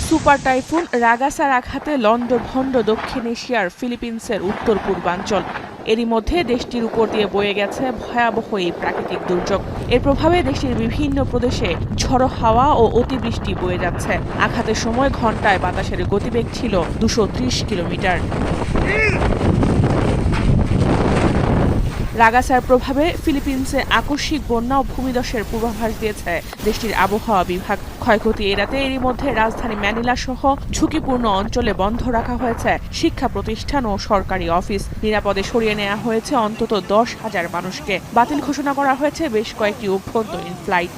Super typhoon রাগাসার আঘাতে লন্ডভন্ড দক্ষিণ এশিয়ার ফিলিপিন্সের উত্তর পূর্বাঞ্চল। এরই মধ্যে দেশটির উপর দিয়ে বয়ে গেছে ভয়াবহ এই প্রাকৃতিক দুর্যোগ। এর প্রভাবে দেশটির বিভিন্ন প্রদেশে ঝড়ো হাওয়া ও অতিবৃষ্টি বয়ে যাচ্ছে। আঘাতের সময় ঘন্টায় বাতাসের গতিবেগ ছিল ২৩০ কিলোমিটার। রাগাসার প্রভাবে ফিলিপিন্সে আকস্মিক বন্যা ও ভূমিধসের পূর্বাভাস দিয়েছে দেশটির আবহাওয়া বিভাগ। ক্ষয়ক্ষতি এড়াতে এরই মধ্যে রাজধানী ম্যানিলা সহ ঝুঁকিপূর্ণ অঞ্চলে বন্ধ রাখা হয়েছে শিক্ষা প্রতিষ্ঠান ও সরকারি অফিস। নিরাপদে সরিয়ে নেওয়া হয়েছে অন্তত ১০,০০০ মানুষকে। বাতিল ঘোষণা করা হয়েছে বেশ কয়েকটি অভ্যন্তরীণ ফ্লাইট।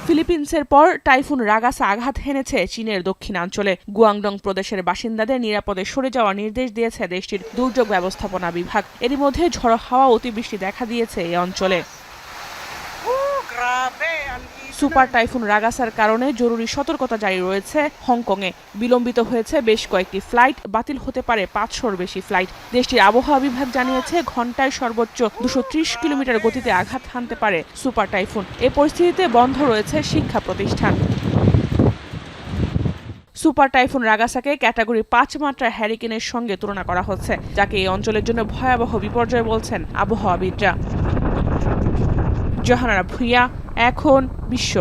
ফিলিপিন্সের পর টাইফুন রাগাসা আঘাত হেনেছে চীনের দক্ষিণাঞ্চলে। গুয়াংডং প্রদেশের বাসিন্দাদের নিরাপদে সরে যাওয়ার নির্দেশ দিয়েছে দেশটির দুর্যোগ ব্যবস্থাপনা বিভাগ। এরই মধ্যে ঝড়ো হাওয়া অতিবৃষ্টি দেখা দিয়েছে এই অঞ্চলে। সুপার টাইফুন রাগাসার কারণে জরুরি সতর্কতা জারি রয়েছে হংকংয়ে। বিলম্বিত হয়েছে বেশ কয়েকটি ফ্লাইট, বাতিল হতে পারে ৫০০-র বেশি ফ্লাইট। দেশটির আবহাওয়া বিভাগ জানিয়েছে ঘন্টায় সর্বোচ্চ ২৩০ কিলোমিটার গতিতে আঘাত হানতে পারে সুপার টাইফুন। এ পরিস্থিতিতে বন্ধ রয়েছে শিক্ষা প্রতিষ্ঠান। সুপার টাইফুন রাগাসাকে ক্যাটাগরি ৫ মাত্রার হ্যারিকেনের সঙ্গে তুলনা করা হচ্ছে, যাকে এই অঞ্চলের জন্য ভয়াবহ বিপর্যয় বলছেন আবহাওয়াবিদরা। জাহানারা ভুঁইয়া, এখন বিশ্ব।